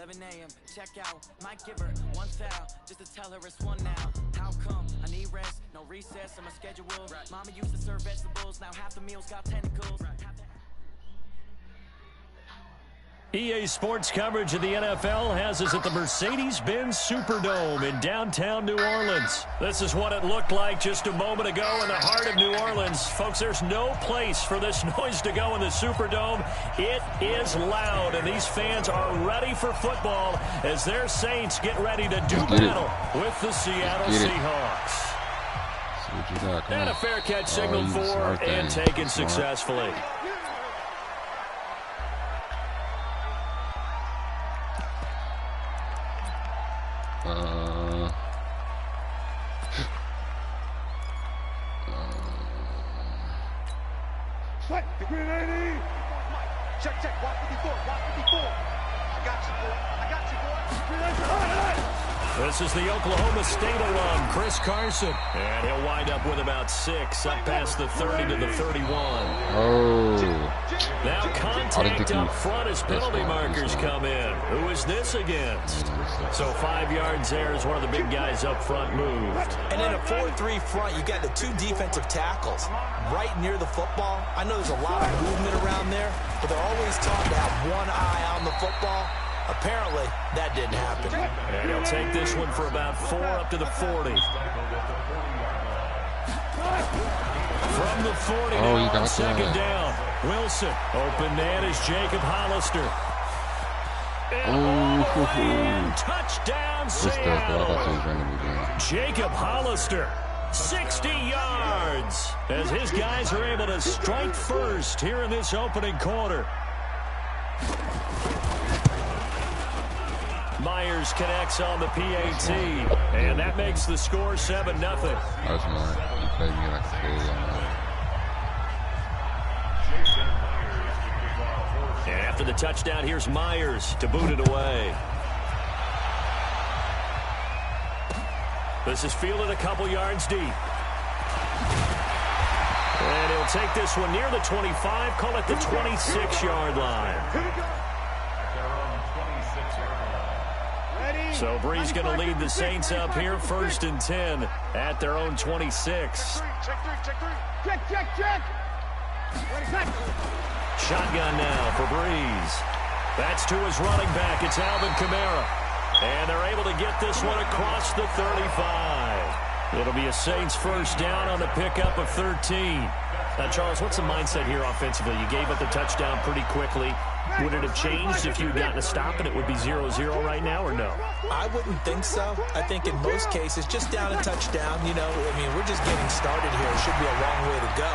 11 a.m. Check out. Might give her one foul just to tell her it's one now. How come? I need rest, no recess in my schedule. Mama used to serve vegetables, now half the meals got tentacles. EA Sports coverage of the NFL has us at the Mercedes-Benz Superdome in downtown New Orleans. This is what it looked like just a moment ago in the heart of New Orleans. Folks, there's no place for this noise to go in the Superdome. It is loud, and these fans are ready for football as their Saints get ready to do battle with the Seattle Seahawks. And a fair catch signaled for and taken successfully. Check, watch me before. I got you, boy. This is the Oklahoma State alum, Chris Carson. And he'll wind up with about 6, up past the 30 to the 31. Oh. Now contact up front as penalty markers come in. Who is this against? So 5 yards there as one of the big guys up front moved. And in a 4-3 front, you got the 2 defensive tackles right near the football. I know there's a lot of movement around there, but they're always taught to have one eye on the football. Apparently, that didn't happen. And he'll take this one for about 4 up to the 40. From the 40 now on second down. Wilson, open man is Jacob Hollister. And touchdown Seattle. Jacob Hollister, 60 yards, as his guys are able to strike first here in this opening quarter. Myers connects on the PAT, and that makes the score 7-0. And after the touchdown, here's Myers to boot it away. This is fielded a couple yards deep. And he'll take this one near the 25, call it the 26-yard line. So Bree's going to lead the Saints up here, 1st and 10 at their own 26. Shotgun now for Breeze. That's to his running back. It's Alvin Kamara. And they're able to get this one across the 35. It'll be a Saints first down on the pickup of 13. Now, Charles, what's the mindset here offensively? You gave up the touchdown pretty quickly. Would it have changed if you had gotten a stop and it would be 0-0 right now, or no? I wouldn't think so. I think in most cases, just down a touchdown, you know, I mean, we're just getting started here. It should be a long way to go.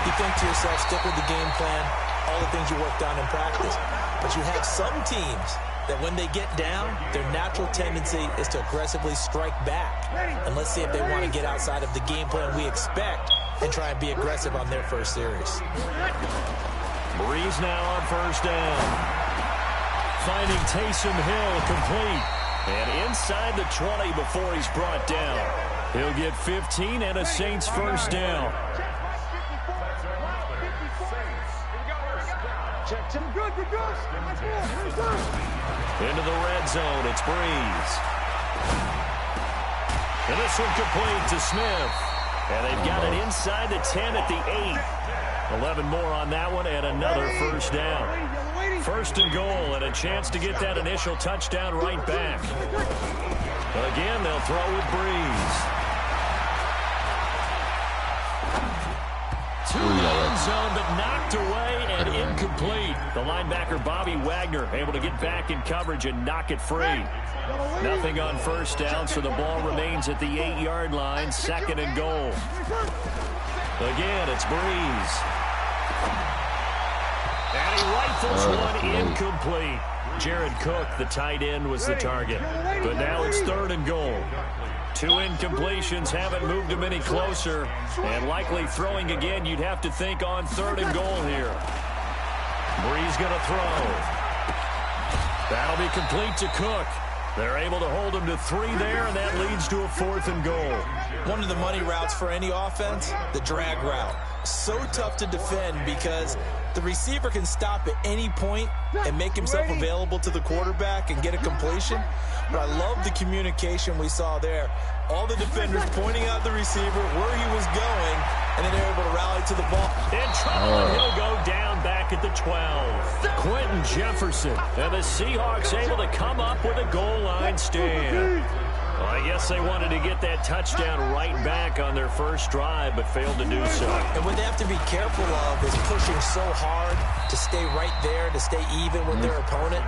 You think to yourself, stick with the game plan, all the things you worked on in practice. But you have some teams that when they get down, their natural tendency is to aggressively strike back. And let's see if they want to get outside of the game plan we expect and try and be aggressive on their first series. Breeze now on first down. Finding Taysom Hill complete. And inside the 20 before he's brought down. He'll get 15 and a Saints first down. Into the red zone, it's Breeze. And this one complete to Smith. And they've got it inside the 10 at the 8. 11 more on that one and another first down. 1st and goal and a chance to get that initial touchdown right back. Again, they'll throw with Breeze. To the end zone, but knocked away and incomplete. The linebacker, Bobby Wagner, able to get back in coverage and knock it free. Nothing on first down, so the ball remains at the 8-yard line, 2nd and goal. Again, it's Breeze. And he rifles one incomplete. Jared Cook, the tight end, was the target. But now it's 3rd and goal. 2 incompletions haven't moved him any closer. And likely throwing again, you'd have to think on 3rd and goal here. Breeze going to throw. That'll be complete to Cook. They're able to hold him to 3 there, and that leads to a 4th and goal. One of the money routes for any offense, the drag route. So tough to defend because The receiver can stop at any point and make himself available to the quarterback and get a completion. But I love the communication we saw there. All the defenders pointing out the receiver, where he was going, and then they're able to rally to the ball. In trouble, and he'll go down back at the 12. Quentin Jefferson, and the Seahawks able to come up with a goal line stand. Well, I guess they wanted to get that touchdown right back on their first drive, but failed to do so. And what they have to be careful of is pushing so hard to stay right there, to stay even with their opponent,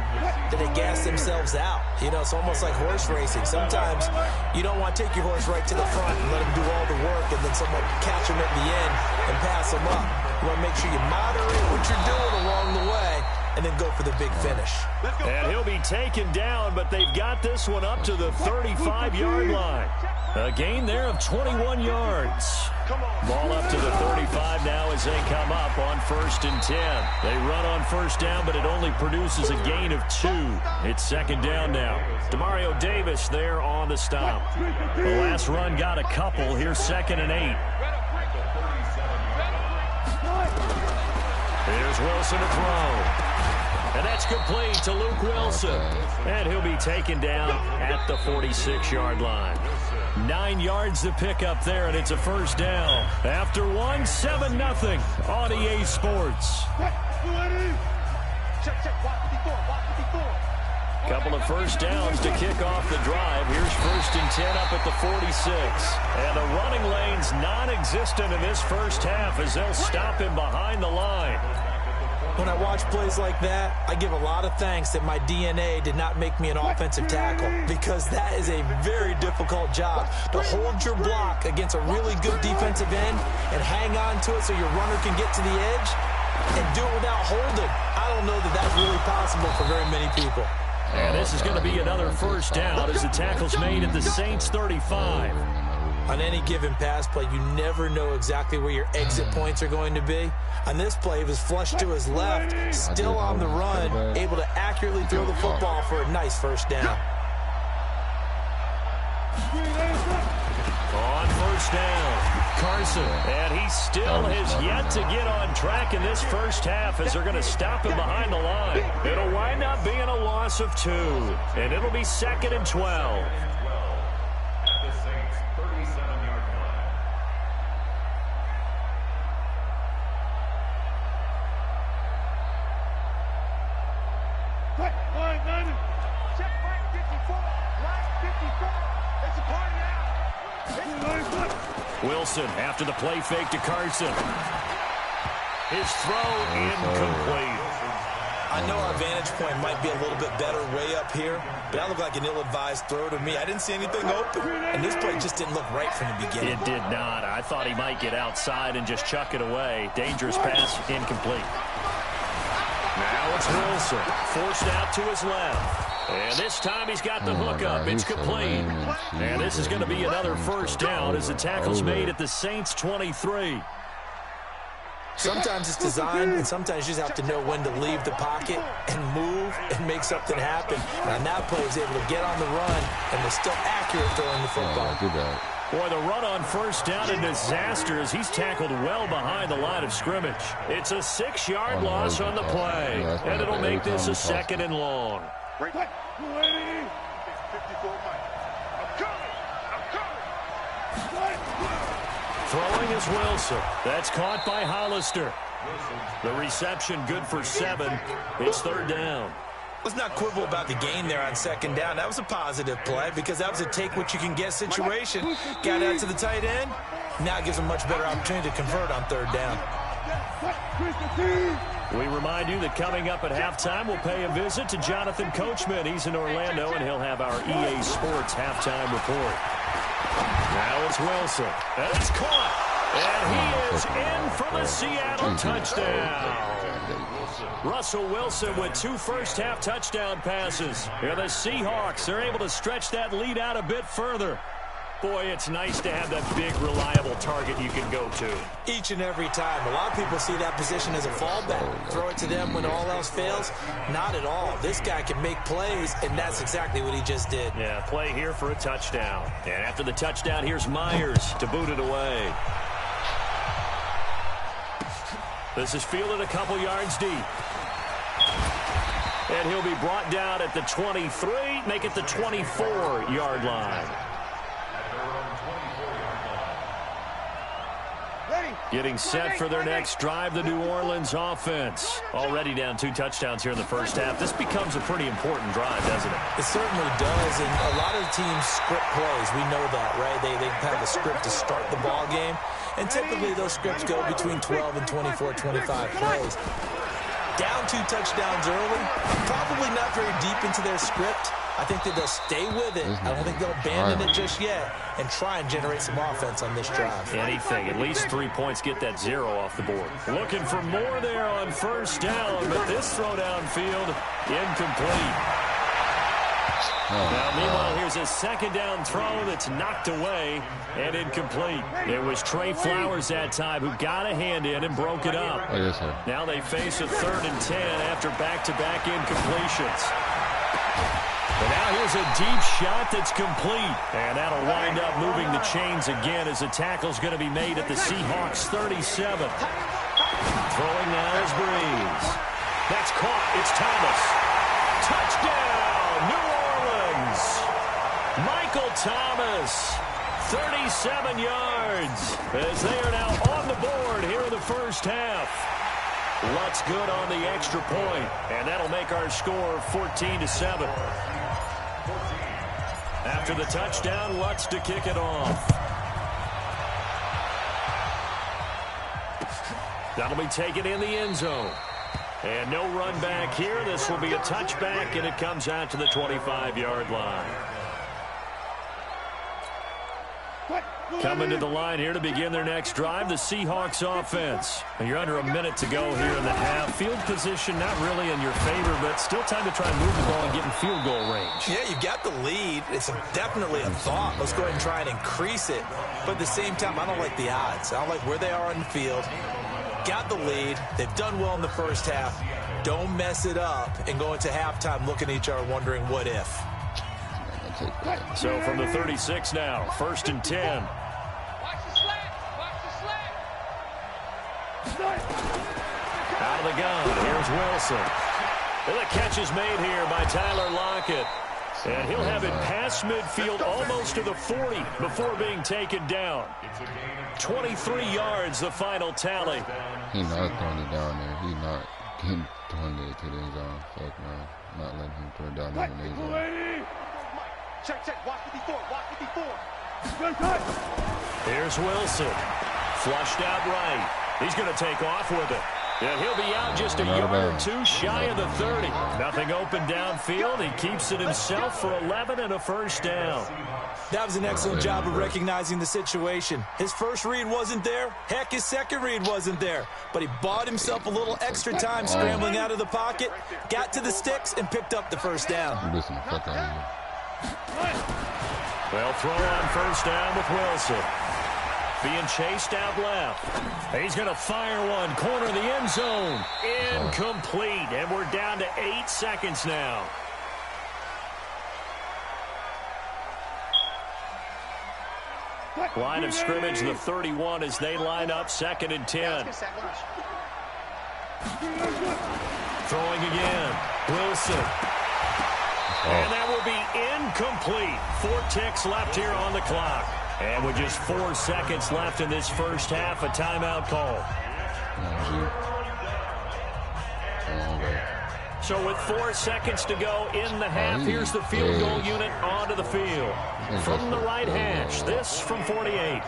that they gas themselves out. You know, it's almost like horse racing. Sometimes you don't want to take your horse right to the front and let him do all the work and then someone catch him at the end and pass him up. You want to make sure you moderate what you're doing along the way and then go for the big finish. And he'll be taken down, but they've got this one up to the 35-yard line. A gain there of 21 yards. Ball up to the 35 now as they come up on 1st and 10. They run on first down, but it only produces a gain of 2. It's 2nd down now. Demario Davis there on the stop. The last run got a couple. Here's 2nd and 8. Here's Wilson to throw. And that's complete to Luke Wilson. And he'll be taken down at the 46-yard line. 9 yards to pick up there, and it's a 1st down. After 1, 7-0 on EA Sports. Couple of 1st downs to kick off the drive. Here's 1st and 10 up at the 46. And the running lane's non-existent in this first half as they'll stop him behind the line. When I watch plays like that, I give a lot of thanks that my DNA did not make me an offensive tackle, because that is a very difficult job, to hold your block against a really good defensive end and hang on to it so your runner can get to the edge and do it without holding. I don't know that that's really possible for very many people. And this is going to be another 1st down as the tackle's made at the Saints 35. On any given pass play, you never know exactly where your exit points are going to be. On this play, he was flushed to his left, still on the run, able to accurately throw the football for a nice 1st down. On 1st down, Carson. And he still has yet to get on track in this first half as they're going to stop him behind the line. It'll wind up being a loss of 2. And it'll be 2nd and 12. Wilson after the play fake to Carson. His throw incomplete. I know our vantage point might be a little bit better way up here, but that looked like an ill-advised throw to me. I didn't see anything open, and this play just didn't look right from the beginning. It did not. I thought he might get outside and just chuck it away. Dangerous pass, incomplete. Now it's Wilson, forced out to his left. And this time he's got the hook up. It's complete. And this is going to be another 1st down as the tackle's made at the Saints 23. Sometimes it's design, and sometimes you just have to know when to leave the pocket and move and make something happen. And on that play, he's able to get on the run and was still accurate throwing the football. Boy, the run on 1st down a disaster as he's tackled well behind the line of scrimmage. It's a 6-yard loss on the play, and it'll make this a 2nd and long. Throwing is Wilson. That's caught by Hollister. The reception good for 7. It's 3rd down. Let's not quibble about the gain there on 2nd down. That was a positive play because that was a take-what-you-can-get situation. Got out to the tight end. Now it gives him a much better opportunity to convert on 3rd down. We remind you that coming up at halftime, we'll pay a visit to Jonathan Coachman. He's in Orlando, and he'll have our EA Sports halftime report. Now it's Wilson. And it's caught. And he is in from a Seattle touchdown. Russell Wilson with 2 first-half touchdown passes. And the Seahawks are able to stretch that lead out a bit further. Boy, it's nice to have that big, reliable target you can go to. Each and every time. A lot of people see that position as a fallback. Throw it to them when all else fails. Not at all. This guy can make plays, and that's exactly what he just did. Yeah, play here for a touchdown. And after the touchdown, here's Myers to boot it away. This is fielded a couple yards deep. And he'll be brought down at the 23, make it the 24-yard line. Getting set for their next drive, the New Orleans offense. Already down 2 touchdowns here in the first half. This becomes a pretty important drive, doesn't it? It certainly does, and a lot of teams script plays. We know that, right? They have a script to start the ball game, and typically those scripts go between 12 and 24, 25 plays. Down 2 touchdowns early, probably not very deep into their script. I think that they'll stay with it. I don't think they'll abandon it just yet and try and generate some offense on this drive. Anything. At least 3 points. Get that 0 off the board. Looking for more there on first down, but this throw downfield incomplete. Now, meanwhile, here's a second down throw that's knocked away and incomplete. It was Trey Flowers that time who got a hand in and broke it up. Now they face a 3rd and 10 after back-to-back incompletions. But now here's a deep shot that's complete. And that'll wind up moving the chains again as the tackle's going to be made at the Seahawks 37. Throwing now is Breeze. That's caught. It's Thomas. Touchdown, New Orleans. Michael Thomas, 37 yards, as they are now on the board here in the first half. Lutz good on the extra point, and that'll make our score 14-7. After the touchdown, Lutz to kick it off. That'll be taken in the end zone. And no run back here. This will be a touchback, and it comes out to the 25-yard line. Coming to the line here to begin their next drive, the Seahawks offense. And you're under a minute to go here in the half. Field position not really in your favor, but still time to try and move the ball and get in field goal range. Yeah, you've got the lead. It's definitely a thought. Let's go ahead and try and increase it. But at the same time, I don't like the odds. I don't like where they are on the field. Got the lead. They've done well in the first half. Don't mess it up and go into halftime looking at each other wondering what if. So from the 36 now, 1st and 10. Out of the gun, here's Wilson. And the catch is made here by Tyler Lockett. And he'll have it past midfield almost to the 40 before being taken down. 23 yards, the final tally. He's not throwing it down there. He's not throwing it to the end zone. Fuck, man. Not letting him throw it down there in the end zone. Check. Watch it before. Here's Wilson. Flushed out right. He's going to take off with it. And he'll be out just a yard or 2 shy of the 30. Nothing open downfield. He keeps it himself for 11 and a first down. That was an excellent job of recognizing the situation. His first read wasn't there. Heck, his second read wasn't there. But he bought himself a little extra time scrambling out of the pocket, got to the sticks, and picked up the first down. Well, throw on first down with Wilson. Being chased out left. He's going to fire one. Corner of the end zone. Incomplete. And we're down to 8 seconds now. Line of scrimmage, the 31 as they line up 2nd and 10. Throwing again. Wilson. And that will be incomplete. 4 ticks left here on the clock. And with just 4 seconds left in this first half, a timeout call. So with 4 seconds to go in the half, here's the field goal unit onto the field. From the right hash, this from 48.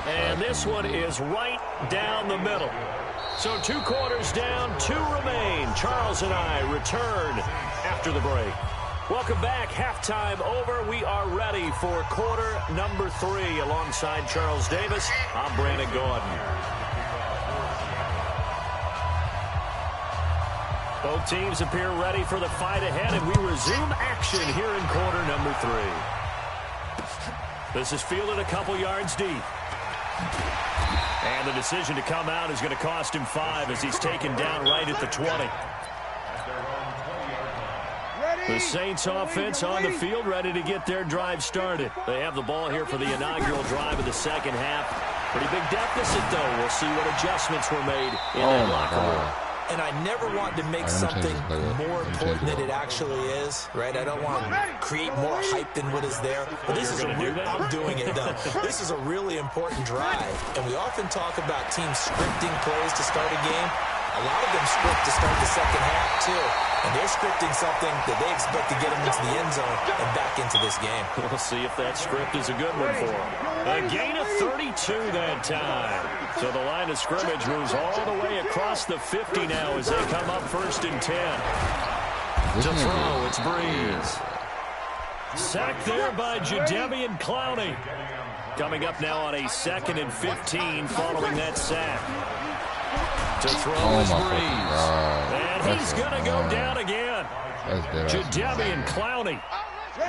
And this one is right down the middle. So 2 quarters down, 2 remain. Charles and I return after the break. Welcome back. Halftime over. We are ready for quarter number 3. Alongside Charles Davis, I'm Brandon Gordon. Both teams appear ready for the fight ahead, and we resume action here in quarter number 3. This is fielded a couple yards deep. And the decision to come out is going to cost him 5 as he's taken down right at the 20. Ready? The Saints offense on the field, ready to get their drive started. They have the ball here for the inaugural drive of the second half. Pretty big deficit, though. We'll see what adjustments were made in that locker room. And I never want to make something more important than it actually is, right? I don't want to create more hype than what is there. But this is I'm doing it, though. This is a really important drive. And we often talk about teams scripting plays to start a game. A lot of them script to start the second half, too. And they're scripting something that they expect to get them into the end zone and back into this game. We'll see if that script is a good one for them. A gain of 32 that time. So the line of scrimmage moves all the way across the 50 now as they come up 1st and 10. To throw, it's Breeze. Sacked there by Jadeveon Clowney. Coming up now on a 2nd and 15 following that sack. To throw is Breeze. And he's going to go down again. Jadeveon Clowney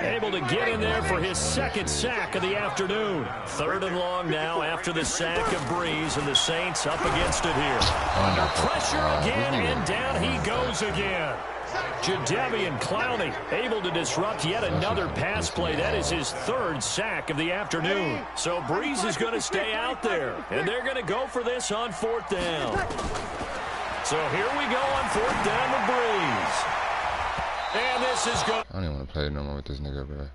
able to get in there for his 2nd sack of the afternoon. 3rd and long now after the sack of Breeze, and the Saints up against it here. Under pressure again, and down he goes again. Jadeveon Clowney able to disrupt yet another pass play. That is his 3rd sack of the afternoon. So Breeze is going to stay out there, and they're going to go for this on 4th down. So here we go on 4th down with Breeze. And this is good. I don't even want to play no more with this nigga, bro.